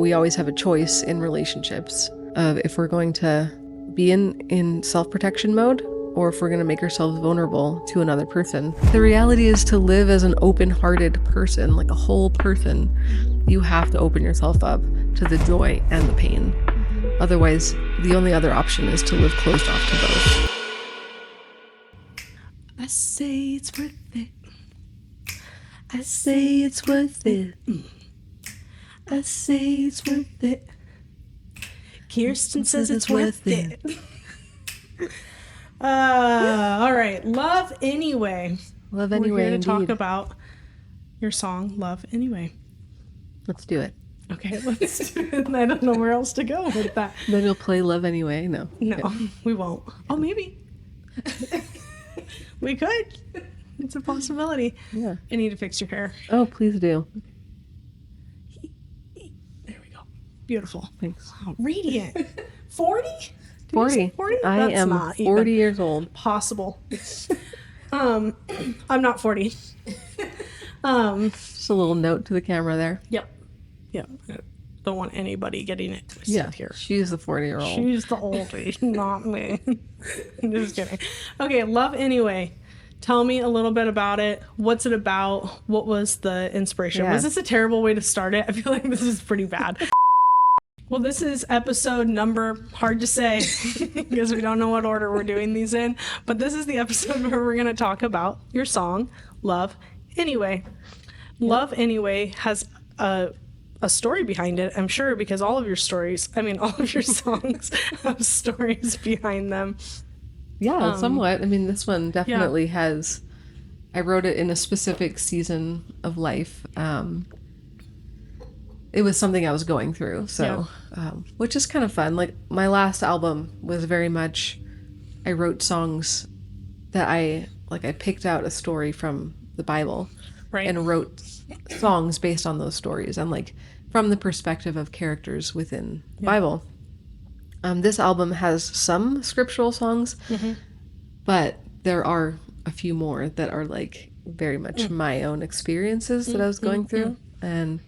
we always have a choice in relationships of if we're going to be in self-protection mode or if we're going to make ourselves vulnerable to another person. The reality is to live as an open-hearted person, like a whole person, you have to open yourself up to the joy and the pain. Otherwise, the only other option is to live closed off to both. I say it's worth it. I say it's worth it. I say it's worth it. Kirsten says it's worth it. All right. Love Anyway. Love Anyway, We're here to indeed. talk about your song, Love Anyway. Let's do it. Okay, let's do it. I don't know where else to go with that. Then you'll play Love Anyway? No. No, Okay. we won't. Oh, maybe. We could. It's a possibility. Yeah. I need to fix your hair. Oh, please do. There we go. Beautiful. Thanks. Wow, radiant. 40? 40. 40? I That's am not 40 even years old. possible. I'm not 40. Just a little note to the camera there. Yep. Don't want anybody getting it twisted Yeah, here. she's the 40-year-old. She's the oldie, not me. I'm just kidding. Okay, Love Anyway. Tell me a little bit about it. What's it about? What was the inspiration? Yeah. Was this a terrible way to start it? I feel like this is pretty bad. Well, this is episode number, hard to say, because we don't know what order we're doing these in. But this is the episode where we're going to talk about your song, Love Anyway. Love Anyway has a story behind it, I'm sure, because all of your songs have stories behind them. Yeah, somewhat. I mean, this one definitely has. I wrote it in a specific season of life. It was something I was going through, so which is kind of fun. Like my last album was very much. I wrote songs that I picked out a story from the Bible, Right. and wrote songs based on those stories and like from the perspective of characters within the Bible. This album has some scriptural songs, but there are a few more that are like very much my own experiences that I was going through. And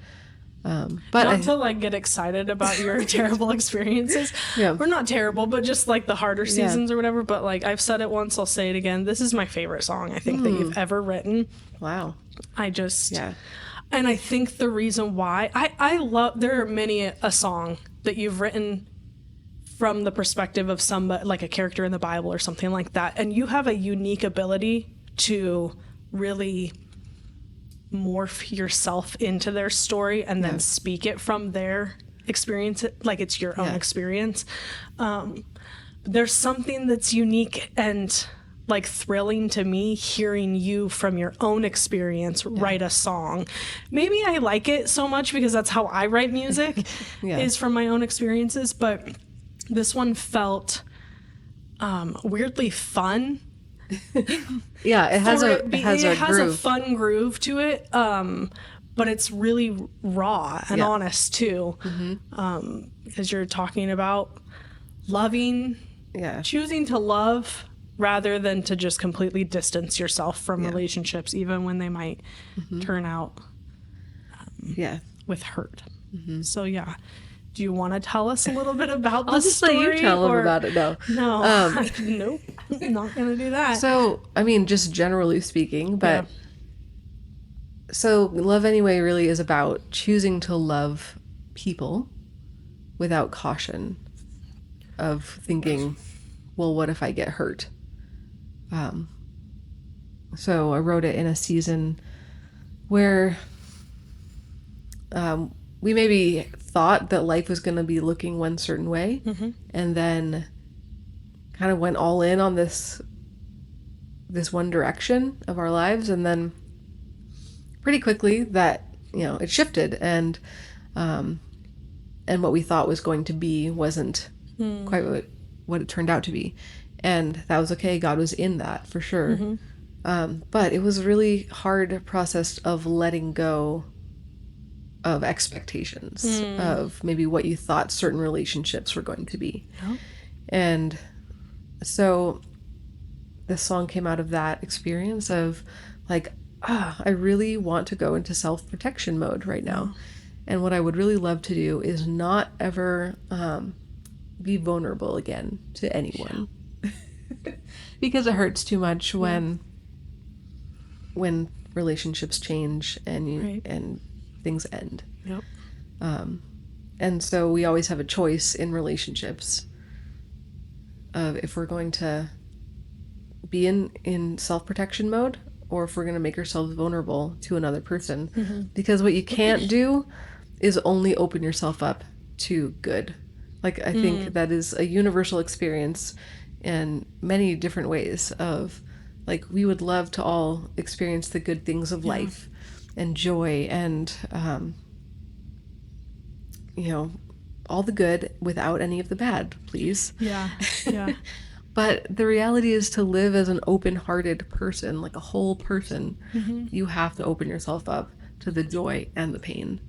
but Not to like get excited about your terrible experiences. Yeah. Or not terrible, but just like the harder seasons or whatever. But like I've said it once, I'll say it again. This is my favorite song I think that you've ever written. wow. I just Yeah. And I think the reason why I love, there are many a song that you've written from the perspective of somebody, like a character in the Bible or something like that. And you have a unique ability to really morph yourself into their story and then speak it from their experience, like it's your own experience. There's something that's unique and like thrilling to me hearing you from your own experience write a song. Maybe I like it so much because that's how I write music is from my own experiences, but this one felt weirdly fun. Yeah, it has a groove. A fun groove to it, but it's really raw and honest too, because you're talking about loving, choosing to love rather than to just completely distance yourself from relationships, even when they might turn out with hurt. So do you want to tell us a little bit about the story? I'll just let you tell them about it. No. Nope, not gonna do that. So, I mean, just generally speaking, but so Love Anyway really is about choosing to love people without caution of thinking, well, what if I get hurt? So I wrote it in a season where we maybe thought that life was going to be looking one certain way, and then kind of went all in on this one direction of our lives, and then pretty quickly that it shifted, and what we thought was going to be wasn't quite what it turned out to be, and that was okay. God was in that for sure, but it was a really hard process of letting go of expectations of maybe what you thought certain relationships were going to be. And so this song came out of that experience of like, I really want to go into self-protection mode right now. And what I would really love to do is not ever be vulnerable again to anyone. Because it hurts too much when relationships change and things end. Yep. And so we always have a choice in relationships of if we're going to be in self-protection mode or if we're going to make ourselves vulnerable to another person. Because what you can't do is only open yourself up to good. Like, I think that is a universal experience in many different ways of, like, we would love to all experience the good things of life and joy and, all the good without any of the bad, please. Yeah. But the reality is to live as an open-hearted person, like a whole person, you have to open yourself up to the joy and the pain.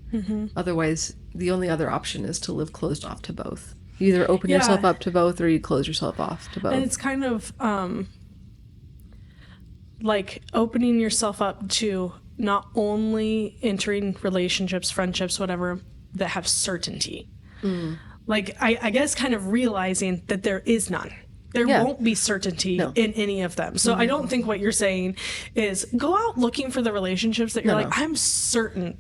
Otherwise, the only other option is to live closed off to both. You either open yourself up to both or you close yourself off to both. And it's kind of like opening yourself up to not only entering relationships, friendships, whatever, that have certainty. Like, I guess kind of realizing that there is none. There won't be certainty in any of them. So I don't think what you're saying is go out looking for the relationships that you're I'm certain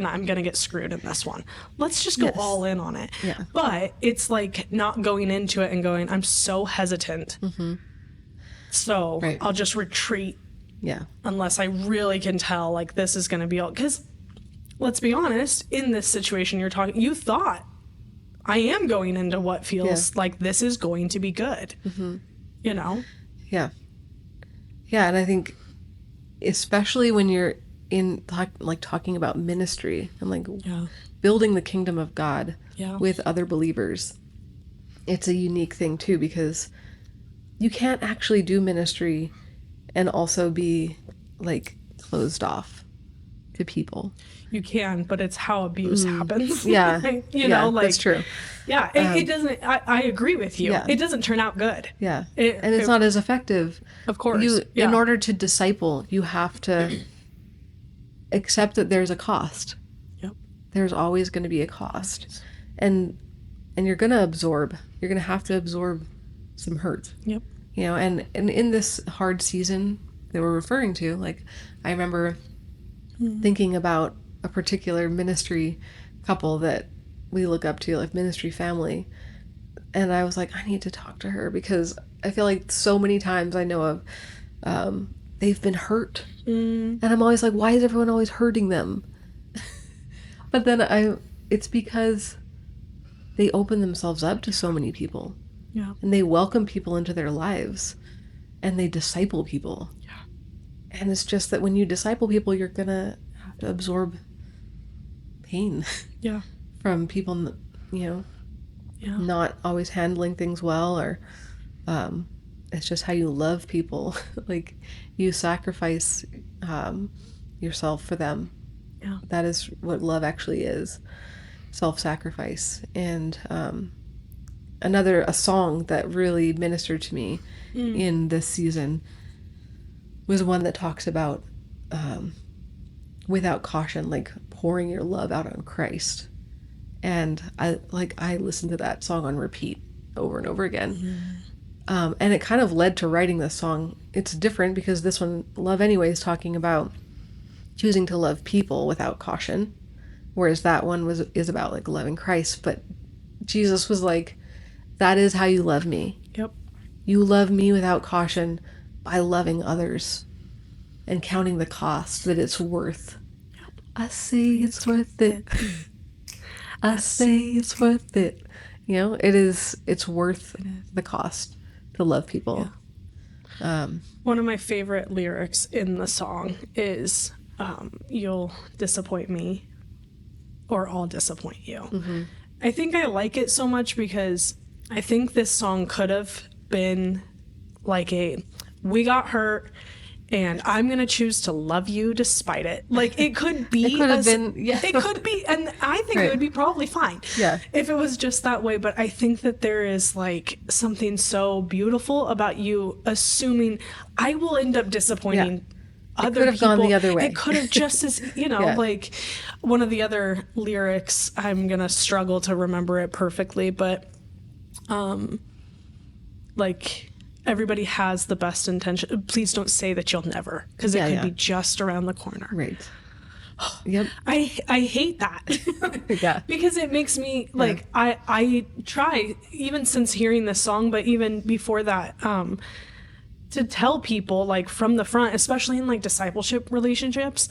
I'm going to get screwed in this one. Let's just go all in on it. Yeah. But it's like not going into it and going, I'm so hesitant. So I'll just retreat. Yeah. Unless I really can tell, like, this is going to be all. Because let's be honest, in this situation you thought, I am going into what feels like this is going to be good. You know? Yeah. Yeah, and I think especially when you're talking about ministry and like building the kingdom of God with other believers, it's a unique thing too, because you can't actually do ministry and also be like closed off to people. You can, but it's how abuse happens. Yeah. you know, like, that's true. Yeah. It doesn't, I agree with you. Yeah. It doesn't turn out good. Yeah. And it's not as effective. Of course. In order to disciple, you have to accept that there's a cost. Yep. There's always going to be a cost. And you're going to have to absorb some hurt. Yep. You know, and in this hard season that we're referring to, like, I remember thinking about a particular ministry couple that we look up to, like ministry family. And I was like, I need to talk to her because I feel like so many times I know of, they've been hurt. And I'm always like, why is everyone always hurting them? But then it's because they open themselves up to so many people. Yeah. And they welcome people into their lives and they disciple people. Yeah. And it's just that when you disciple people, you're going to have to absorb pain from people, not always handling things well, or it's just how you love people. Like, you sacrifice yourself for them. Yeah. That is what love actually is, self-sacrifice. And a song that really ministered to me in this season was one that talks about without caution, like pouring your love out on Christ. And I listened to that song on repeat over and over again. And it kind of led to writing this song. It's different because this one, Love Anyway, is talking about choosing to love people without caution, whereas that one is about like loving Christ. But Jesus was like, that is how you love me. Yep. You love me without caution by loving others and counting the cost that it's worth. Yep. I say it's worth it. I say it's worth it. You know, it's worth the cost to love people. Yeah. One of my favorite lyrics in the song is, you'll disappoint me or I'll disappoint you. I think I like it so much because I think this song could have been like we got hurt and I'm going to choose to love you despite it. Like, it could be. It could have been, It could be, and I think it would be probably fine. Yeah. If it was just that way. But I think that there is like something so beautiful about you assuming I will end up disappointing other could have people, gone the other way. It could have just as, like one of the other lyrics, I'm going to struggle to remember it perfectly, but like everybody has the best intention. Please don't say that you'll never, because it could be just around the corner. Right. Yep. I hate that. Yeah. Because it makes me like, I try, even since hearing this song, but even before that, to tell people like from the front, especially in like discipleship relationships,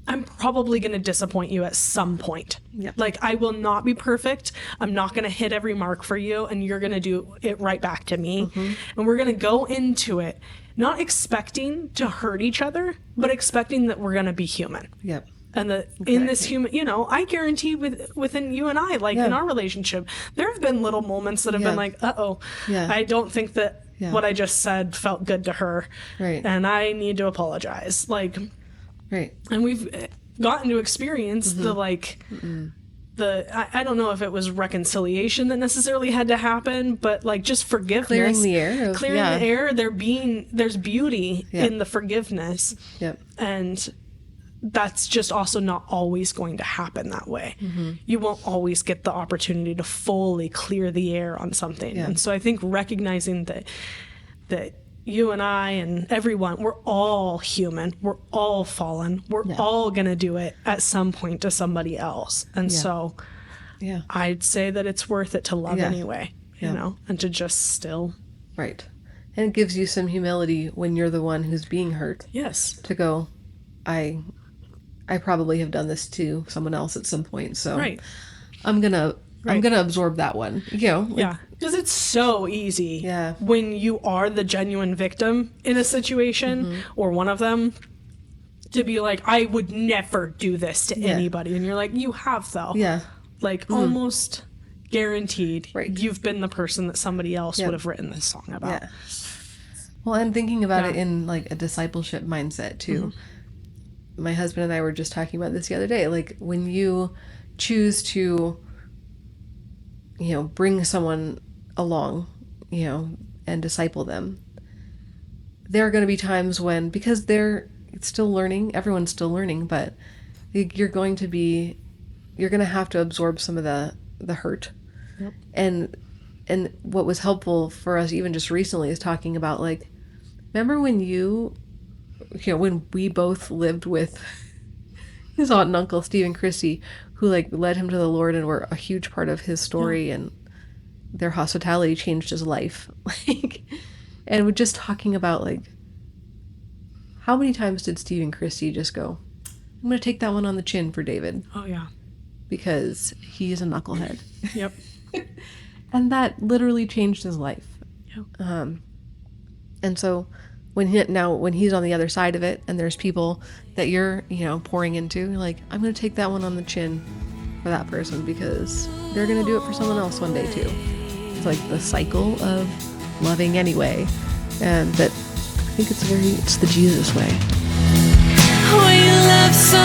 I'm probably going to disappoint you at some point. Yep. Like, I will not be perfect. I'm not going to hit every mark for you, and you're going to do it right back to me. Mm-hmm. And we're going to go into it not expecting to hurt each other, but expecting that we're going to be human. Yep. And that in this human, I guarantee within you and I, like in our relationship, there have been little moments that have been like, I don't think that what I just said felt good to her. Right. And I need to apologize. Like, right. And we've gotten to experience the like, I don't know if it was reconciliation that necessarily had to happen, but like just forgiveness. Clearing the air. Clearing the air. There's beauty in the forgiveness. Yep. And that's just also not always going to happen that way. Mm-hmm. You won't always get the opportunity to fully clear the air on something. Yeah. And so I think recognizing that you and I and everyone, we're all human. We're all fallen. We're all going to do it at some point to somebody else. And so I'd say that it's worth it to love anyway, you know, and to just still. Right. And it gives you some humility when you're the one who's being hurt. Yes. To go, I probably have done this to someone else at some point. So I'm going to absorb that one, because it's so easy when you are the genuine victim in a situation or one of them to be like, I would never do this to anybody. And you're like, you have though. Yeah. Like almost guaranteed you've been the person that somebody else would have written this song about. Yeah. Well, I'm thinking about it in like a discipleship mindset too. Mm-hmm. My husband and I were just talking about this the other day. Like when you choose to, bring someone along, and disciple them, there are going to be times when, because they're still learning, everyone's still learning, but you're going to have to absorb some of the hurt. Yep. And what was helpful for us even just recently is talking about like, remember when when we both lived with his aunt and uncle, Steve and Christy, who like led him to the Lord and were a huge part of his story, and their hospitality changed his life. And we're just talking about like, how many times did Steve and Christy just go, I'm going to take that one on the chin for David. Oh yeah. Because he is a knucklehead. Yep. And that literally changed his life. Yep. And so when he's on the other side of it and there's people that you're, pouring into, you're like, I'm going to take that one on the chin for that person because they're going to do it for someone else one day too. It's like the cycle of loving anyway. And that I think it's the Jesus way. Oh, you love so